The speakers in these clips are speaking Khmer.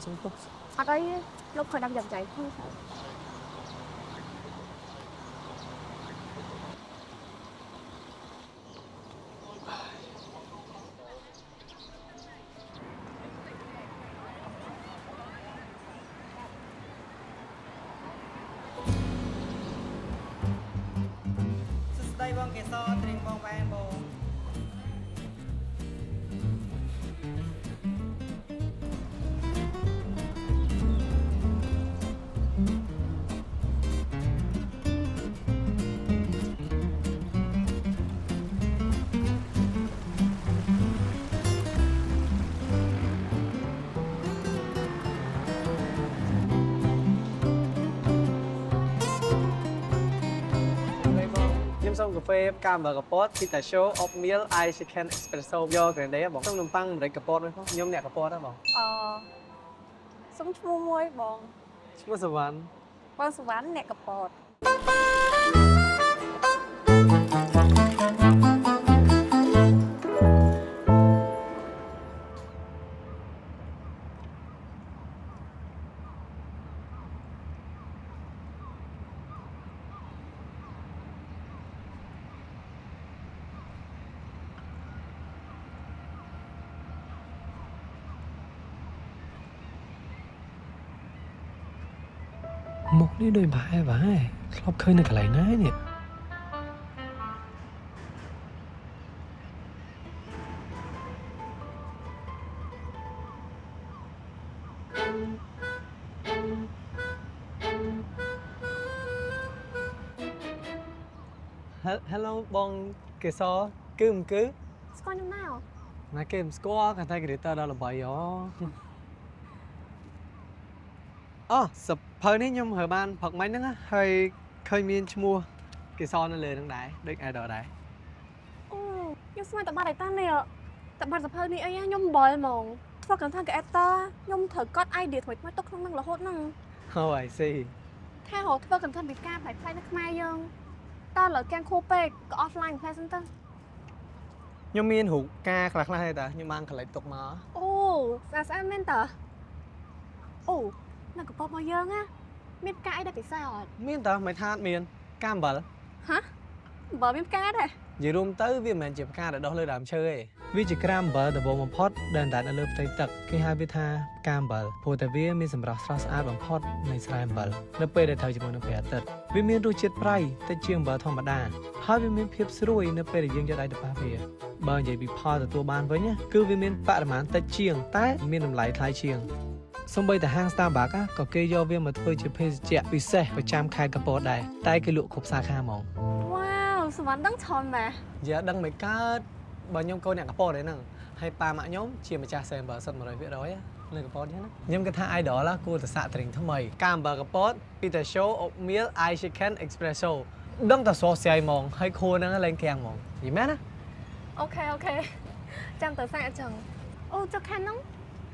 Simple. ở đây lúc khởi động dòng chảy không phải ស្ដីបងកេសរត្រៀងបងវ៉ែនបង ខ្ញុំសូមកាហ្វេកាមកាពត pistachio oatmeal ice chicken espresso យកក្រែនដេបងសូមនំប៉័ងម្រេចកាពតមួយផងខ្ញុំអ្នកកាពតហ៎បង សុំឈ្មោះមួយបង ឈ្មោះសវណ្ណ បងសវណ្ណអ្នកកពត មុខនេះដូចប្រហែលប្រហែលធ្លាប់ឃើញនៅកន្លែងណានេះ Hello បងកេសរគឺមិនគឺ ស្គាល់ខ្ញុំណាស់ ណាគេមិនស្គាល់គាត់តែ creator ដល់ល្បីហ៎អូសភៅនេះខ្ញុំរើបានផឹកមិញហ្នឹងហើយឃើញមានឈ្មោះកេសរនៅលើហ្នឹងដែរដូច idol ដែរ អូខ្ញុំស្មានតែបាត់ឯតានេះតែបាត់សភៅនេះអីខ្ញុំបល់ហ្មងធ្វើកន្ថា creator ខ្ញុំត្រូវកត់ idea ថ្មីៗទុកក្នុងហ្នឹងរហូតហ្នឹង Oh I see ថារកធ្វើកន្ថាពីការផ្លែៗនៅខ្មែរយើងតើលើកាំងខូពេកក៏ offline ផ្លែសិនទៅ ខ្ញុំមានរូបការខ្លះៗទេតាខ្ញុំបាន collect ទុកមក អូស្អាតមែនតើអូនៅកពតរបស់យើងណាមានផ្កាអីដែលពិសេសអត់ មានតើមិនថាអត់មានការអំបិល ហ៎បើមានផ្កាដែរ និយាយរួមទៅវាមិនមែនជាផ្កាដែលដុះលើដើមឈើទេវាជាក្រាមអំបិលដំបូងបំផុតដែលអណ្តែតនៅលើផ្ទៃទឹកគេហៅវាថាផ្កាអំបិលព្រោះតែវាមានសម្រស់ស្រស់ស្អាតបំផុតនៃស្រែអំបិលនៅពេលដែលត្រូវជាមួយនឹងព្រះអាទិត្យវាមានរសជាតិប្រៃតិចជាងអំបិលធម្មតាហើយវាមានភាពស្រួយនៅពេលដែលយើងយកដៃទៅប៉ះវាបើនិយាយពីផលទទួលបានវិញគឺវាមានបរិមាណតិចជាងតែមានតម្លៃថ្លៃជាងសូម្បីតែហាង Starbucks ក៏គេយកវាមកធ្វើជាភេសជ្ជៈពិសេសប្រចាំខេត្តកំពតដែរតែគេលក់គ្រប់សាខាហ្មង វ៉ាវសវណ្ណដឹងច្រើនណាស់ និយាយដឹងមិនកើតបើខ្ញុំកូនអ្នកកំពតឯហ្នឹងហើយប៉ាម៉ាក់ខ្ញុំជាម្ចាស់សេមបលសិត 100% នៅកំពតចឹងណាខ្ញុំគិតថា idol គួរតែសាកត្រិងថ្មីកាអំបិលកំពត pistachio oatmeal ice chicken espresso ដឹងតែស្រស់ស្រាយហ្មងហើយខួរហ្នឹងឡើងក្រាំងហ្មងយីមែនណា អូខេចាំទៅសាកអញ្ចឹងអូចុះខាងហ្នឹង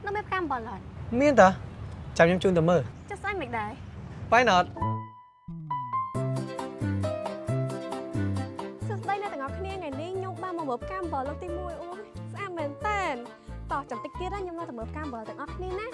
នៅមានផ្កាអំបិលអត់ មានតើចាំខ្ញុំជូនទៅមើល ចុះស្អីមិនដែរ Why not សួស្ដីអ្នកទាំងអស់គ្នាថ្ងៃនេះខ្ញុំបានមកមើលផ្កាអំបិលលើកទី1អូយស្អាតមែនតើតោះចាំតិចទៀតខ្ញុំនៅតែមើលផ្កាអំបិលទាំងអស់គ្នាណា